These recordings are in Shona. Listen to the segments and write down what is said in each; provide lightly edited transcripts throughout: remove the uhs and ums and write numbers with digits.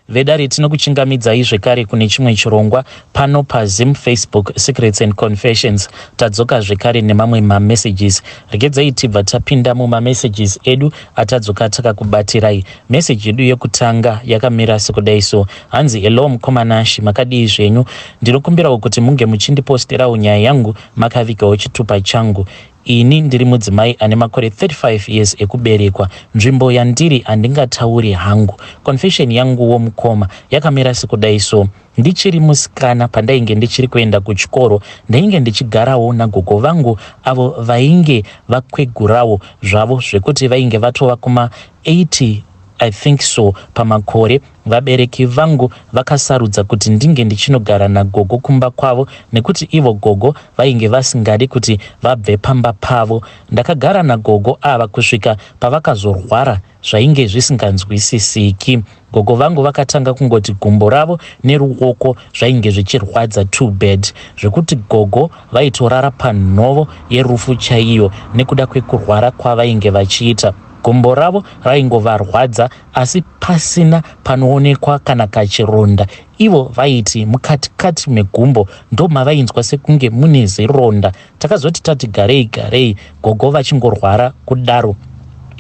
vedare tinokuchingamidzai zvekare kune chimwe chirongwa pano paZim Facebook Secrets and Confessions. Tadzoka zvekare nemamwe mamessages. Regedzai tibva tapinda mumamessages edu atadzoka takakubatirai. Message yedu yekutanga yakamira sekudai so. Hanzi hello mukomanashi, makadii zvenyu? Ndinokumbirawo kuti munge muchindiposterawo nyaya yangu makavigawo chitupa changu. Ini ndiri mudzimai ane makore 35 years ekuberekwa. Nzvimbo yandiri handingatauri hangu. Confession yangu womukoma yakamira sekudai so. Ndichiri musikana pandainge ndichiri kuenda kuchikoro, ndainge ndichigarawo nagogo vangu avo vainge vakwegurawo zvavo zvekuti vainge vatova kuma 80 I think so pamakore. Vabereki vangu vakasarudza kuti ndinge ndichinogara nagogo kumba kwavo nekuti ivo gogo vainge vasingadi kuti vabve pamba pavo. Ndakagara nagogo ava kusvika pavakazorwara zvainge zvisinganzwisisiki. Gogo vangu vakatanga kungoti gumbo ravo neruoko zvainge zvichirwadza too bad, zvekuti gogo vaitorara panhovo yerufu chaiyo nekuda kwekurwara kwavainge vachiita. Gumbo ravo raingovarwadza asi pasina panoonekwa kana kachironda. Ivo vaiti mukatikati megumbo ndo mavainzwa sekunge mune zironda. Takazoti tati garei gogo vachingorwara kudaro.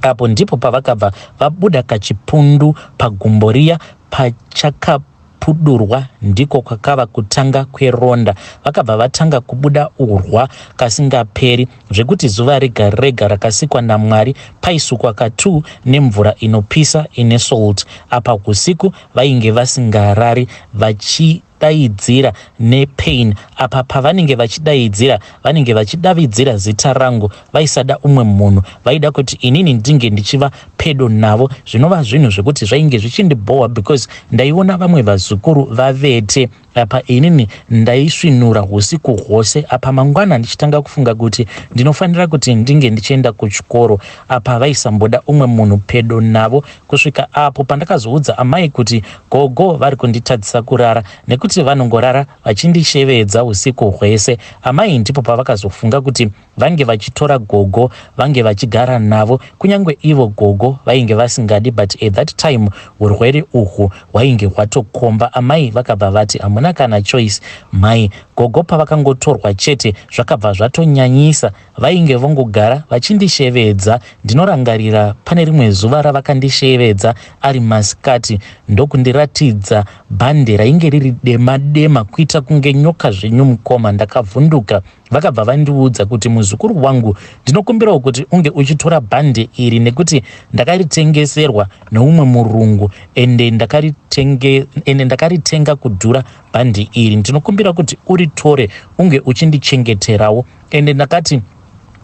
Apo ndipo pavakabva vabuda kachipundu pagumbo riya pachakapudurwa, ndiko kwakava kutanga kweronda. Vakabva vatanga kubuda urwa kasingaperi zvekuti zuva rega rega rakasikwa naMwari paisukwa katu nemvura inopisa ine salt. Apa usiku vainge vasingarari vachidaidzira nepain. Apa pavanenge vachidaidzira vanenge vachidavidzira zita rangu, vaisada umwe munhu, vaida kuti inini ndinge ndichiva pedo navo. Zvinova zvinhu zvekuti zvainge zvichindiboa because ndaiona vamwe vazukuru vavete. Apa inini ndaisvinura usiku hwose. Apa mangwana ndichitanga kufunga kuti ndinofanira kuti ndinge ndichienda kuchikoro. Apa vaisamboda umwe munhu pedo navo, kusvika apo pandakazoudza amai kuti gogo vari kunditadzisa kurara nekuti vanongorara vachindishevedza usiku hwese. Amai ndipo pavakazofunga kuti vange vachitora gogo vange vachigara navo, kunyange ivo gogo vainge vasingadi, but at that time urwere uhwu hwainge hwatokomba. Amai vakabva vati hamuna kana choice mai. Gogo pavakangotorwa chete zvakabva zvatonyanyisa, vainge vongogara vachindishevedza. Ndinorangarira pane rimwe zuva ravakandishevedza ari masikati ndokundiratidza bhande rainge riri dema kuita kunge nyoka zvenyu mukoma. Ndakavhunduka. Vakabva vandiudza kuti muzukuru wangu, ndinokumbirawo kuti unge uchitora bhande iri nekuti ndakaritengeserwa neumwe murungu ende ndakaritenga kudhura bhande iri. Ndinokumbira kuti uritore unge uchindichengeterawo. Ende ndakati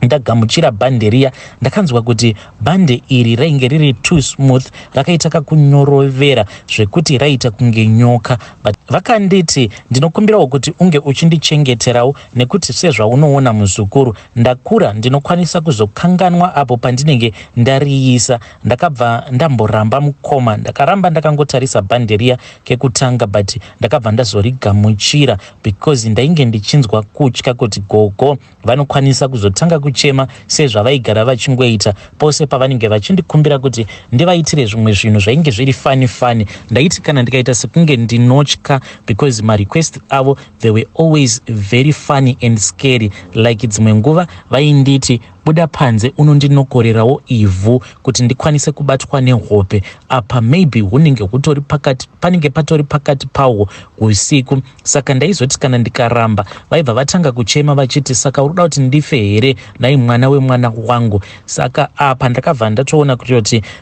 ndagamuchira bhande riya, ndakanzwa kuti bhande iri rainge riri too smooth, rakaita kakunyorovera zvekuti raita kunge nyoka. But vakanditi ndinokumbirawo kuti unge uchindichengeterawo nekuti sezvaunoona muzukuru, ndakura ndinokwanisa kuzokanganwa apo pandinenge ndariisa. Ndakabva ndamboramba mukoma, ndakaramba ndakangotarisa bhande riya kekutanga, but ndakabva ndazorigamuchira because ndainge ndichinzwa kutya kuti gogo vanokwanisa kuzotanga kuchema sezvavaigara vachingoita pose pavanenge vachindikumbira kuti ndivaitire zvimwe zvinhu zvainge zviri fani. Ndaiti kana ndikaita sekunge ndinotya because my request avo they were always very funny and scary. Like dzimwe nguva vainditi buda panze unondinokorerawo ivhu kuti ndikwanise kubatwa nehope. Apa maybe hunenge hutori pakati, panenge patori pakati pawo usiku. Saka ndaizoti kana ndikaramba vaibva vatanga kuchema vachiti saka uruda kuti ndife here nai mwana wemwana wangu. Saka apa ndakabva ndatoona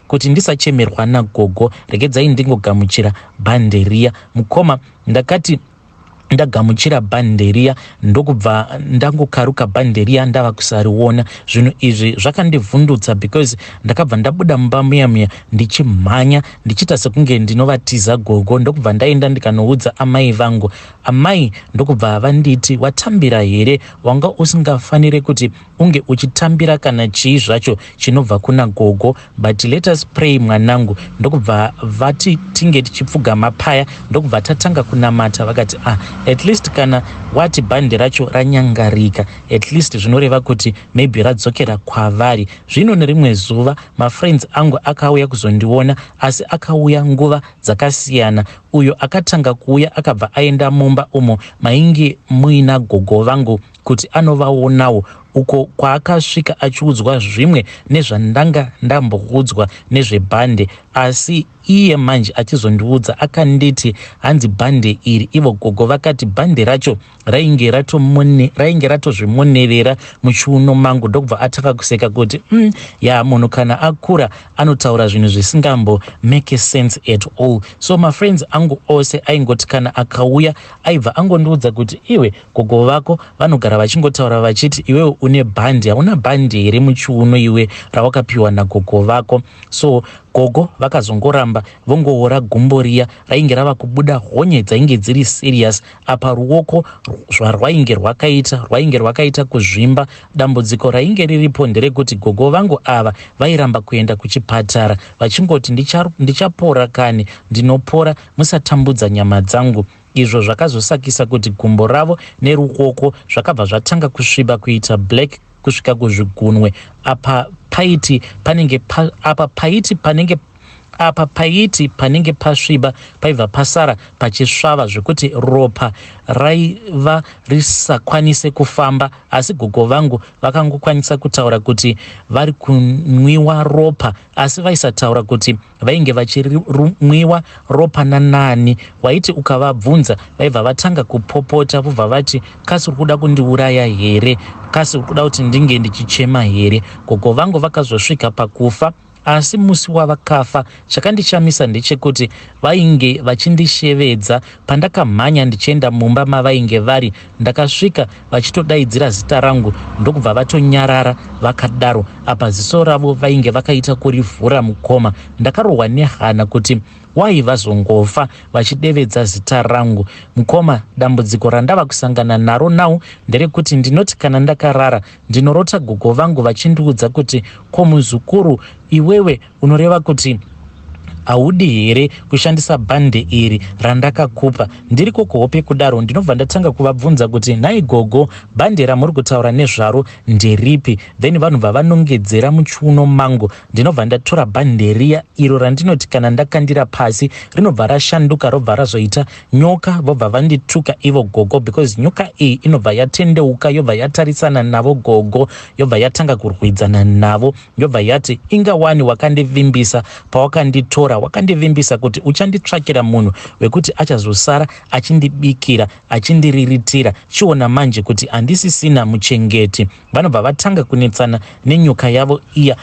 kuti ndisachemerwa nagogo, regedzai ndingogamuchira bhande riya. Mukoma ndakati ndagamuchira bhande riya ndokubva ndangokaruka bhande riya ndava kusariona. Zvinhu izvi zvakandivhundutsa because ndakabva ndabuda mumba muya ndichimhanya ndichita sekunge ndinovatiza gogo. Ndokubva ndaenda ndikanoudza amai vangu. Amai ndokubva vanditi watambira here, wanga usingafanire kuti unge uchitambira kana chii zvacho chinobva kuna gogo, but let us pray mwanangu. Ndokubva vati tinge tichipfugama paya, ndokubva tatanga kunamata. Vakati at least kana wati bhande racho ranyangarika, at least zvinoreva kuti maybe radzokera kwavari. Zvino nerimwe zuva mafriends angu akauya kuzondiona, asi akauya nguva dzakasiyana. Uyo akatanga kuuya akabva aenda mumba umo mainge muina gogo vangu kuti anovaonawo, uko kwaakasvika achiudzwa zvimwe nezvandanga ndamboudzwa nezvebhande, asi iye manje achizondiudza akanditi hanzi bhande iri, ivo gogo vakati bhande racho rainge ratozvimonerera muchiuno mangu. Ndokubva ataka kuseka kuti ya munhu kana akura anotaura zvinhu zvisingambo make sense at all. So my friends angu ose aingoti kana akauya aibva angondiudza kuti iwe gogo vako vanogara vachingotaura vachiti iwewe une bhandi, hauna bhandi here muchiuno iwe rawakapiwa nagogo vako. So gogo vakazongoramba vongoora gumbo riya rainge rava kubuda honye dzainge dziri serious apa ruoko zvarwainge rwakaita kuzvimba. Dambudziko rainge riripo nderekuti gogo vangu ava vairamba kuenda kuchipatara vachingoti ndichapora kani ndinopora, musatambudza nyama dzangu. Izvo zvakazosakisa kuti gumbo ravo neruoko zvakabva zvatanga kusviba kuita black kusvika kuzvigunwe. Apa paiti panenge pasviba paibva pasara pachisvava zvekuti ropa raiva risakwanise kufamba. Asi gogo vangu vakangokwanisa kutaura kuti vari kunwiwa ropa, asi vaisataura kuti vainge vachimwiwa ropa nanani. Waiti ukavabvunza vaibva vatanga kupopota vobva vati kasi uri kuda kundiuraya here, kasi uri kuda kuti ndinge ndichichema here. Gogo vangu vakazosvika pakufa, asi musi wavakafa chakandishamisa ndechekuti vainge vachindishevedza. Pandakamhanya ndichienda mumba mavainge vari, ndakasvika vachitodaidzira zita rangu ndokubva vatonyarara vakadaro. Apa ziso ravo vainge vakaita kurivhura mukoma. Ndakarohwa nehana kuti wai vazongofa vachidevedza zita rangu mukoma. Dambudziko randava kusangana naro nau nderekuti ndinoti kana ndakarara ndinorota gogo vangu vachindiudza kuti ko muzukuru, iwewe unoreva kuti haudi here kushandisa bhande iri randakakupa? Ndiriko kuhope kudaro ndinobva ndatanga kuvabvunza kuti nhai gogo, bhande ramuri kutaura nezvaro nderipi? Then vanhu vavanongedzera muchiuno mangu. Ndinobva ndatora bhande riya iro randinoti kana ndakandira pasi rinobva rashanduka robva razoita nyoka, vobva vandituka ivo gogo, because nyoka iyi inobva yatendeuka yobva yatarisana navo gogo, yobva yatanga kurwidzana navo, yobva yati ingawani wakandivimbisa pawakanditora, wakandivimbisa kuti uchanditsvakira munhu wekuti achazosara achindibikira achindiriritira. Chiona manje kuti handisisina muchengeti. Vanobva vatanga kunetsana nenyoka yavo iya.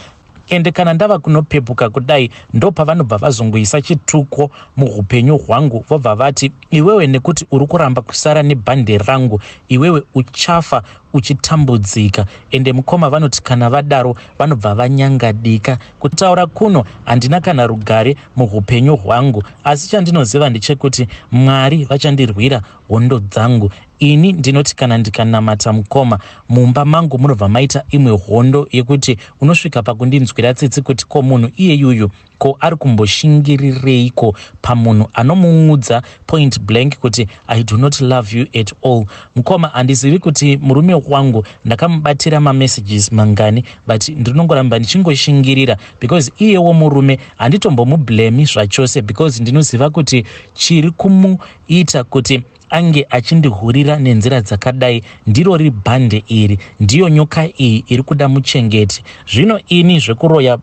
Ende kana ndava kunopepuka kudai ndo pavanobva vazongoisa chituko muhupenyu hwangu, vobva vati iwewe nekuti uri kuramba kusara nebhande rangu iwewe uchafa uchitambudzika. Ende mukoma vanoti kana vadaro vanobva vanyangadika. Kutaura kuno handina kana rugare muhupenyu hwangu, asi chandinoziva ndechekuti Mwari vachandirwira hondo dzangu. Ini ndinoti kana ndikanamata mukoma mumba mangu munobva maita imwe hondo yekuti unosvika pakundinzwira tsitsi kuti ko munhu iye yuyu ko ari kumboshingirireiko pamunhu anomuudza point blank kuti I do not love you at all. Mukoma handizivi kuti murume wangu ndakamubatira mamessages mangani, but ndinongoramba ndichingoshingirira because iyewo murume handitombomubhlemi zvachose, because ndinoziva kuti chiri kumuita kuti ange achindihurira nenzira dzakadai ndiro riri bhande iri, ndiyo nyoka iyi iri kuda muchengeti. Zvino ini zvekuroya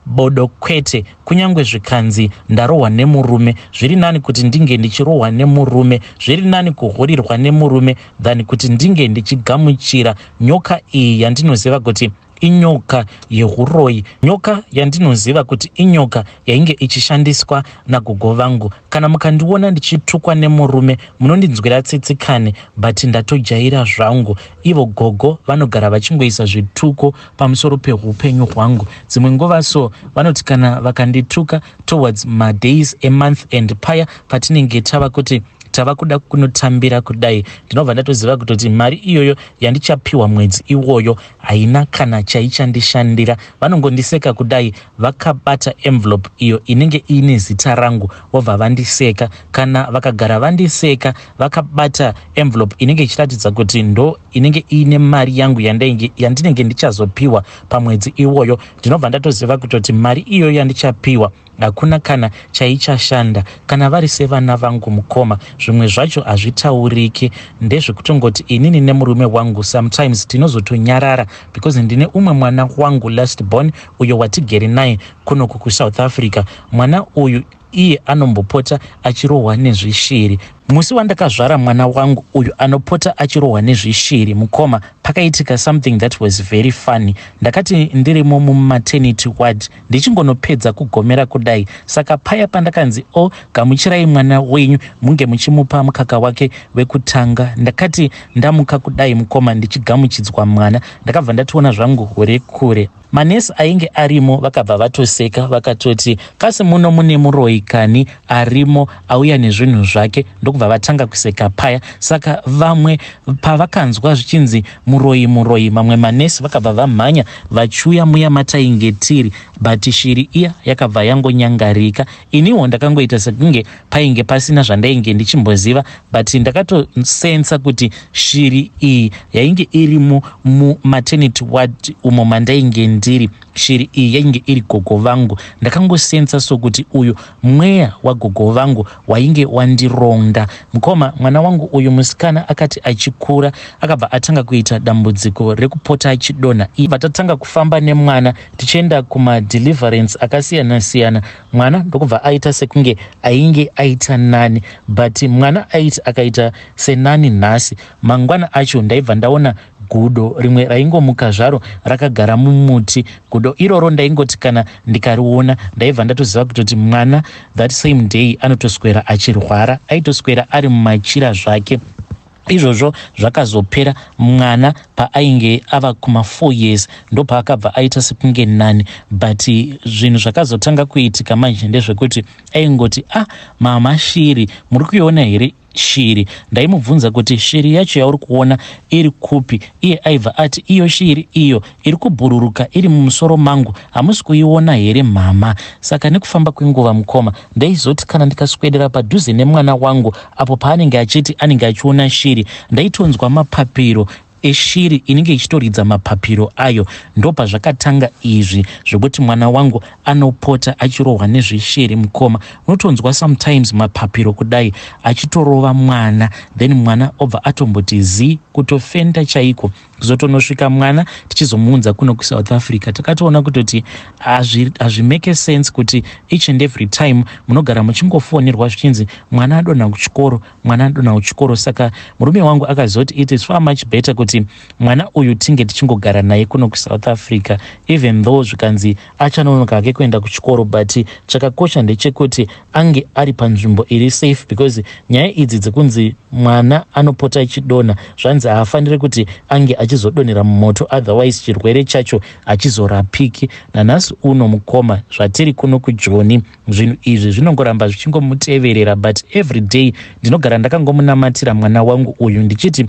bodo kwete, kunyange zvikanzi ndarohwa nemurume. Zviri nani kuti ndinge ndichirohwa nemurume, zviri nani kuhurirwa nemurume than kuti ndinge ndichigamuchira nyoka iyi yandinoziva kuti inyoka yehuroyi, nyoka yandinoziva kuti inyoka yainge ichishandiswa nagogo vangu. Kana mukandiona ndichitukwa nemurume munondinzwira tsitsikane, but ndatojaira zvangu. Ivo gogo vanogara vachingoisa zvituko pamusoro pehupenyu hwangu. Dzimwe nguva so vanoti kana vakandituka towards madays emonth end paya patinenge tava kuti tava kuda kunotambira kudai, ndinobva ndatoziva kutoti mari iyoyo yandichapiwa mwedzi iwoyo haina kana chaichandishandira. Vanongondiseka kudai vakabata envelope iyo inenge ine zita rangu vobva vandiseka. Kana vakagara vandiseka vakabata envelope inenge ichiratidza kuti ndo inenge ine mari yangu yandinenge ndichazopiwa pamwedzi iwoyo, ndinobva ndatoziva kutoti mari iyoyo yandichapiwa hakuna kana chaichashanda kana vari sevana vangu mukoma. Zvimwe zvacho hazvitauriki, ndezvekutongoti inini nemurume wangu sometimes tinozotonyarara because ndine umwe mwana wangu last born uyo watigere naye kunoku kuSouth Africa. Mwana uyu iye anombopota achirohwa nezvishiri. Musi wandakazvara mwana wangu uyu anopota achirohwa nezvishiri mukoma, pakaitika something that was very funny. Ndakati ndirimo mumaternity ward ndichingonopedza kugomera kudai, saka paya pandakanzi gamuchirai mwana wenyu munge muchimupa mukaka wake wekutanga. Ndakati ndamuka kudai mukoma ndichigamuchidzwa mwana, ndakabva ndationa zvangu hore kure. Manesi ainge arimo vakabva vatoseka vakatoti kasi muno mune muroyi kani arimo auya nezvinhu zvake, ndokubva vatanga kuseka paya. Saka vamwe pavakanzwa zvichinzi muroyi, mamwe manesi vakabva vamhanya vachiuya muya matainge tiri, but shiri iya yakabva yangonyangarika. Iniwo ndakangoita sekunge painge pasina zvandainge ndichimboziva, but ndakatosensa kuti shiri iyi yainge irimo mumaternity ward umo mandainge ndiri. Shiri iyi yainge iri gogo vangu. Ndakangosensa sokuti uyu mweya wagogo vangu wainge wandironda mukoma. Mwana wangu uyu musikana akati achikura akabva atanga kuita dambudziko rekupota achidonha. Ibva tatanga kufamba nemwana tichienda kumadeliverance akasiyana siyana. Mwana ndokubva aita sekunge ainge aita nani, but mwana aiti akaita senani nhasi. Mangwana acho ndaibva ndaona gudo rimwe raingomuka zvaro rakagara mumuti. Gudo iroro ndaingoti kana ndikariona ndaibva ndatoziva kutoti mwana that same day anotoswera achirwara, aitoswera ari mumachira zvake. Izvozvo zvakazopera mwana paainge ava kuma4 years ndo paakabva aita sekunge nani, but zvinhu zvakazotanga kuitika manje ndezvekuti aingoti mama shiri muri kuiona here shiri? Ndaimubvunza kuti shiri yacho yauri kuona iri kupi? Iye aibva ati iyo shiri iyo iri kubhururuka iri mumusoro mangu, hamusi kuiona here mama? Saka nekufamba kwenguva mukoma ndaizoti kana ndikaswedera padhuze nemwana wangu apo paanenge achiti anenge achiona shiri, ndaitonzwa mapapiro eshiri inenge ichitoridza mapapiro ayo. Ndopa zvakatanga izvi zvokuti mwana wangu anopota achirohwa nezveshiri mukoma. Unotonzwa sometimes mapapiro kudai achitorova mwana, then mwana obva atomboti zi kutofenda chaiko. Kuzotonosvika mwana tichizomuunza kuno kuSouth Africa takatoona kutoti hazvimake sense kuti each and every time munogara muchingofonerwa zvichinzi mwana adonha kuchikoro, mwana adonha kuchikoro. Saka murume wangu akazoti it is far much better kuti mwana uyu tinge tichingogara naye kuno kuSouth Africa, even though zvikanzi achanonoka hake kuenda kuchikoro, but chakakosha ndechekuti ange ari panzvimbo iri safe, because nyaya idzi dzekunzi mwana anopota achidonha zvanzi haafaniri kuti ange achizodonhera mumoto, otherwise chirwere chacho achizorapiki. Nanhasi uno mukoma zvatiri kuno kuJoni zvinhu izvi zvinongoramba zvichingomuteverera, but every day ndinogara ndakangomunamatira mwana wangu uyu ndichiti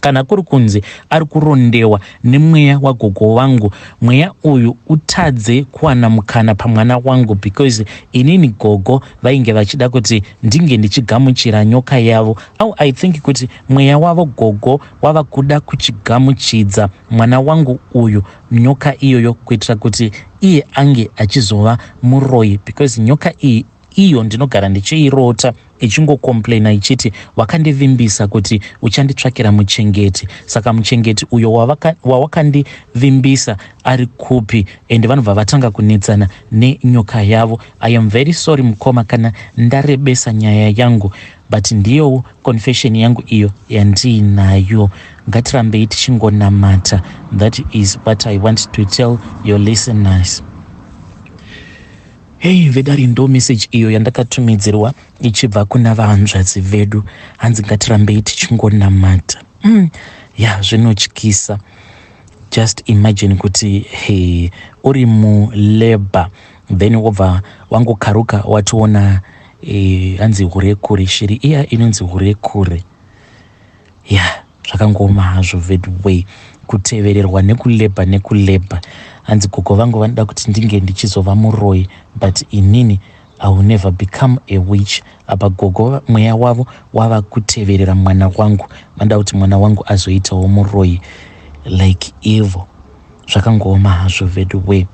kana kuri kunzi ari kurondewa nemweya wagogo wangu, mweya uyu utadze kuwana mukana pamwana wangu, because inini gogo vainge vachida kuti ndinge ndichigamuchira nyoka yavo, au I think kuti mweya wavo gogo wava kuda kuchigamuchidza mwana wangu uyu nyoka iyoyo, kuitira kuti iye ange achizova muroyi, because nyoka iyo ndinogara ndichiirota ichingokomplaina ichiti wakandivimbisa kuti uchanditsvakira muchengeti. Saka muchengeti uyo wawakandivimbisa ari kupi? Ende vanobva vatanga kunetsana nenyoka yavo. I am very sorry mukoma kana ndarebesa nyaya yangu, but ndiyo confession yangu iyo yandiinayo. Ngatirambei tichingonamata. That is what I want to tell your listeners. Hey, vedari ndo message iyo yandakatumidzirwa ichibva kuna vahanzvadzi vedu. Hanzi ngatirambei tichingonamata. Zvinotyisa. Just imagine kuti uri mulabor then wobva wangokaruka watoona hanzi hurekure, shiri iya inonzi hurekure. Zvakangoma hazvo vedway kutevererwa nekulabor. Hanzi gogo vangu vanoda kuti ndinge ndichizova muroyi, but inini I will never become a witch. Apa gogo mweya wavo wava kuteverera mwana wangu, vanoda kuti mwana wangu azoitawo muroyi like evil. Zvakangoma hazvo vedway.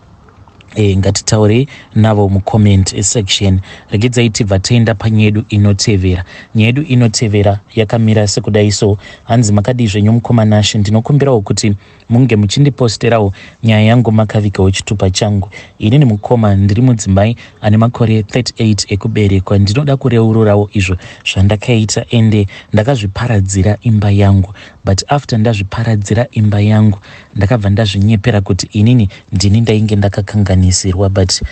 ngatitaure navo mucomment section. Regedzai tibva taenda panyaya yedu inotevera. Nyaya yedu inotevera yakamira sekudai. So hanzi makadii zvenyu mukomanashe, ndinokumbirawo kuti munge muchindiposterawo nyaya yangu makavikawo chitupa changu. Inini mukoma ndiri mudzimai ane makore 38 ekuberekwa. Ndinoda kureururawo izvo zvandakaita ende ndakazviparadzira imba yangu, but after ndazviparadzira imba yangu ndakabva ndazvinyepera kuti inini ndini ndainge ndakakanganisirwa, but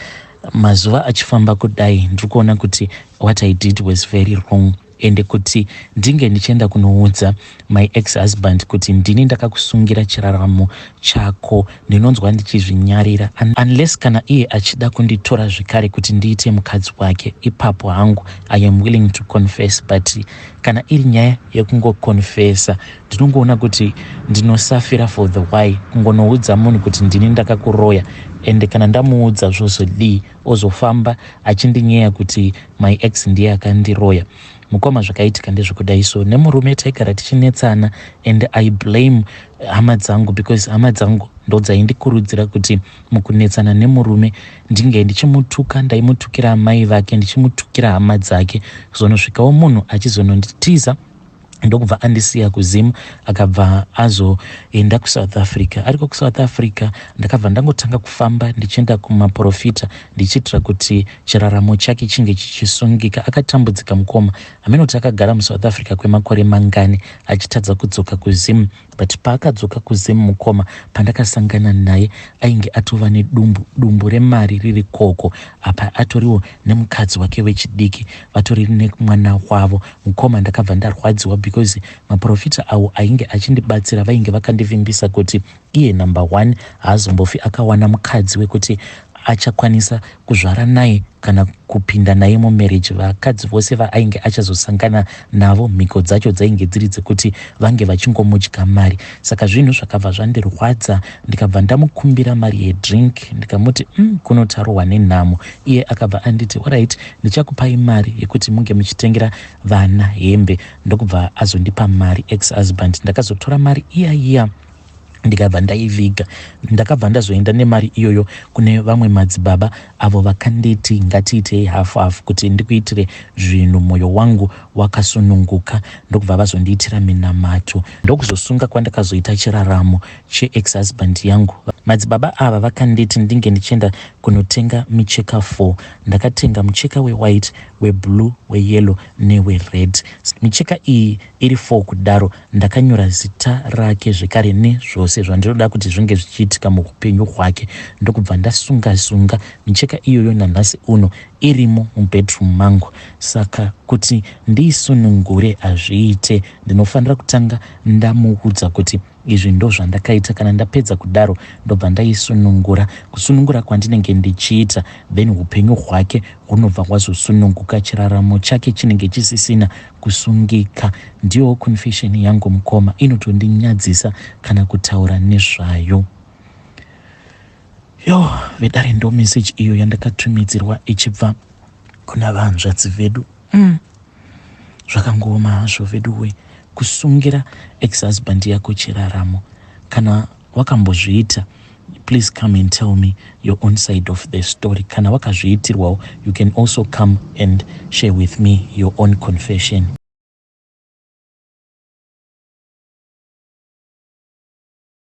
mazuva achifamba kudai ndikuona kuti what I did was very wrong, ende kuti ndinge ndichienda kunoudza my ex-husband kuti ndini ndakakusungira chiraramo chako, ndinonzwa ndichizvinyarira, unless kana iye achida kunditora zvekare kuti ndiite mukadzi wake, ipapo hangu I am willing to confess. But kana iri nyaya yekungokonfesa, ndinongoona kuti ndinosafira for the why, kungonoudza munhu kuti ndini ndakakuroya, ende kana ndamuudza zvozodii, ozofamba achindinyeya kuti my ex ndiye akandiroya. Mukoma zvakaitika ndezvekudai. So nemurume taigara tichinetsana, and I blame hama dzangu, because hama dzangu ndo dzaindikurudzira kuti mukunetsana nemurume ndinge ndichimutuka, ndaimutukira amai vake, ndichimutukira hama dzake, zonosvikawo munhu achizononditiza ndokubva andisiya kuzimu akabva azoenda kuSouth Africa. Ariko kuSouth Africa ndakabva ndangotanga kufamba ndichienda kumaprofita ndichitira kuti chiraramo chake chinge chichisungika. Akatambudzika mukoma, amenoti akagara muSouth Africa kwemakore mangani achitadza kudzoka kuzimu, but paakadzoka kuzimu mukoma, pandakasangana naye ainge atova nedumbu remari riri koko, apa atoriwo nemukadzi wake wechidiki, vatori nemwana wavo. Mukoma ndakabva ndarwadziwa because maprofita avo ainge achindibatsira vainge vakandivimbisa kuti iye number 1 haazombofi akawana mukadzi wekuti achakwanisa kuzvara naye kana kupinda naye mumarriage. Vakadzi vose vaainge achazosangana navo mhiko dzacho dzainge dziri dzekuti vange vachingomudya mari. Saka zvinhu zvakabva zvandirwadza, ndikabva ndamukumbira mari yedrink, ndikamuti kunotarohwa nenhamo. Iye akabva anditi alright, ndichakupai mari yekuti munge muchitengera vana hembe, ndokubva azondipa mari ex-husband. Ndakazotora mari iya ndikabva ndaiviga, ndakabva ndazoenda nemari iyoyo kune vamwe madzibaba avo vakanditi ngatiite half kuti ndikuitire zvinhu mwoyo wangu wakasununguka, ndokubva vazondiitira minamato, ndokuzosunga kwandakazoita chiraramo che-ex-husband yangu. Madzibaba ava vakanditi ndinge ndichienda kunotenga micheka 4. Ndakatenga mucheka we-white, we-blue, we-yellow newe-red. Micheka iyi iri 4 kudaro, ndakanyora zita rake zvekare nezvose zvandinoda kuti zvinge zvichiitika muupenyu hwake, ndokubva ndasunga micheka iyoyo nanhasi uno irimo mubedroom mangu. Saka kuti ndiisunungure hazviite, ndinofanira kutanga ndamuudza kuti izvi ndo zvandakaita. Kana ndapedza kudaro ndobva ndaisunungura. Kusunungura kwandinenge ndichiita, then upenyu hwake hunobva hwazosununguka, chiraramo chake chinenge chisisina kusungika. Ndiyo confession yangu mukoma, inotondinyadziza kana kutaura nezvayo. Vedare ndo message iyo yandakatumidzirwa ichibva kuna vanzvadzi vedu. Zvakangoma hazvo veduwe, kusungira ex-husband yako chiraramo. Kana wakambozviita, please come and tell me your own side of the story. Kana wakazviitirwawo, you can also come and share with me your own confession.